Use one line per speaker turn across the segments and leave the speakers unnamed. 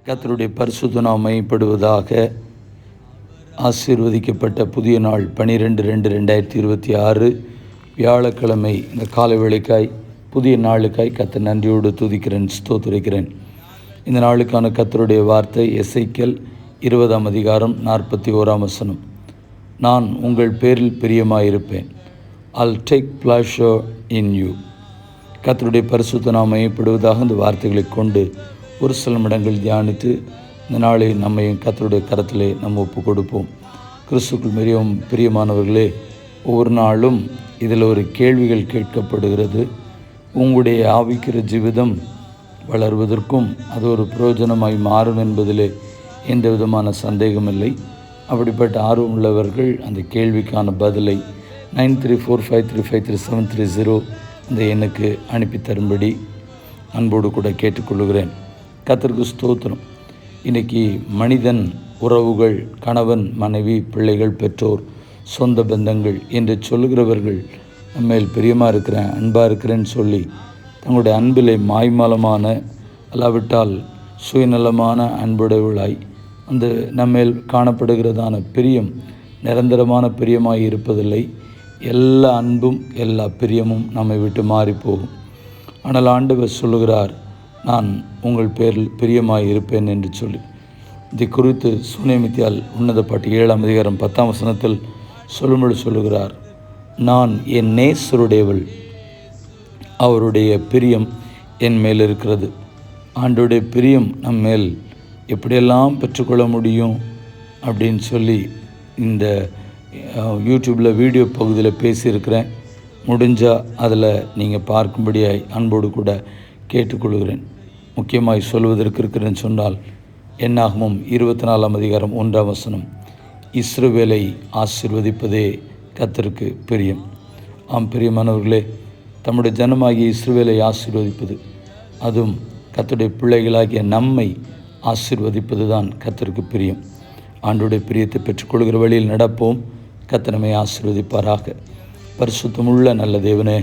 கர்த்தருடைய பரிசுத்த நாமம் மையப்படுவதாக. ஆசீர்வதிக்கப்பட்ட புதிய நாள் 12/2/2026 வியாழக்கிழமை இந்த காலை வேளைக்காய் புதிய நாளுக்காய் கர்த்தர் நன்றியோடு துதிக்கிறேன், ஸ்தோத்திரிக்கிறேன். இந்த நாளுக்கான கர்த்தருடைய வார்த்தை எசேக்கியேல் 20:41. நான் உங்கள் பேரில் பிரியமாயிருப்பேன். I'll take pleasure in you. கர்த்தருடைய பரிசுத்த நாமம் மையப்படுவதாக இந்த வார்த்தைகளை கொண்டு ஒரு சில நிமிடங்கள் தியானித்து இந்த நாளை நம்மையும் கர்த்தருடைய கரத்திலே நம்ம ஒப்பு கொடுப்போம். கிறிஸ்துக்குள் மிகவும் பிரியமானவர்களே, ஒவ்வொரு நாளும் இதில் ஒரு கேள்விகள் கேட்கப்படுகிறது. உங்களுடைய ஆவிக்கிற ஜீவிதம் வளர்வதற்கும் அது ஒரு பிரயோஜனமாய் மாறும் என்பதிலே எந்த விதமான சந்தேகமில்லை. அப்படிப்பட்ட ஆர்வம் உள்ளவர்கள் அந்த கேள்விக்கான பதிலை 9345353730 அந்த எண்ணுக்கு அனுப்பி தரும்படி அன்போடு கூட கேட்டுக்கொள்கிறேன். கர்த்தருக்கு ஸ்தோத்திரம். இன்றைக்கி மனிதன், உறவுகள், கணவன், மனைவி, பிள்ளைகள், பெற்றோர், சொந்த பந்தங்கள் என்று சொல்லுகிறவர்கள் நம்மேல் பிரியமாக இருக்கிறேன், அன்பாக இருக்கிறேன்னு சொல்லி தங்களுடைய அன்பிலே மாய்மாலமான அல்லாவிட்டால் சுயநலமான அன்புடையவளாய் அந்த நம்மேல் காணப்படுகிறதான பிரியம் நிரந்தரமான பிரியமாய் இருப்பதில்லை. எல்லா அன்பும் எல்லா பிரியமும் நம்மை விட்டு மாறி போகும். ஆனால் ஆண்டவர் சொல்லுகிறார், நான் உங்கள் பேரில் பிரியமாய் இருப்பேன் என்று சொல்லி. இதை குறித்து சுனேமித்தியால் உன்னத பாட்டு 7:10 சொல்லும்படி சொல்லுகிறார், நான் என் நேசருடையவள், அவருடைய பிரியம் என் மேல் இருக்கிறது. ஆண்டோடைய பிரியம் நம் மேல் எப்படியெல்லாம் பெற்றுக்கொள்ள முடியும் அப்படின்னு சொல்லி இந்த யூடியூப்பில் வீடியோ பகுதியில் பேசியிருக்கிறேன். முடிஞ்சால் அதில் நீங்கள் பார்க்கும்படியாய் அன்போடு கூட கேட்டுக்கொள்கிறேன். முக்கியமாய் சொல்வதற்கு இருக்கிறேன்னு சொன்னால் என்னாகமம் 24:1 இஸ்ரவேலை ஆசீர்வதிப்பதே கர்த்தருக்கு பிரியம். ஆம் பிரியமானவர்களே, தம்முடைய ஜனமாகிய இஸ்ரவேலை ஆசீர்வதிப்பது, அதுவும் கர்த்தருடைய பிள்ளைகளாகிய நம்மை ஆசீர்வதிப்பது தான் கர்த்தருக்கு பிரியம். ஆண்டோடைய பிரியத்தை பெற்றுக்கொள்கிற வழியில் நடப்போம். கர்த்தர் நம்மை ஆசீர்வதிப்பாராக. பரிசுத்தமுள்ள நல்ல தேவனே,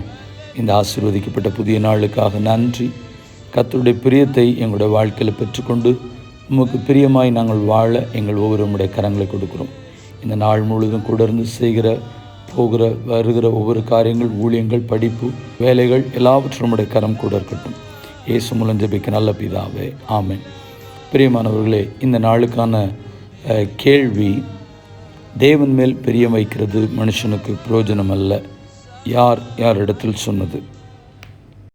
இந்த ஆசீர்வதிக்கப்பட்ட புதிய நாளுக்காக நன்றி. கர்த்தருடைய பிரியத்தை எங்களுடைய வாழ்க்கையில் பெற்றுக்கொண்டு உமக்கு பிரியமாய் நாங்கள் வாழ எங்கள் ஒவ்வொருடைய கரங்களை கொடுக்கிறோம். இந்த நாள் முழுவதும் கூட இருந்து செய்கிற போகிற வருகிற ஒவ்வொரு காரியங்கள், ஊழியங்கள், படிப்பு, வேலைகள் எல்லாவற்றும் நம்முடைய கரம் கூட இருக்கட்டும். இயேசு மூலம் ஜெபிக்க நல்ல பிதாவே, ஆமென். பிரியமானவர்களே, இந்த நாளுக்கான கேள்வி, தேவன் மேல் பிரியம் வைக்கிறது மனுஷனுக்கு பிரயோஜனம் அல்ல, யார் யாரிடத்தில் சொன்னது?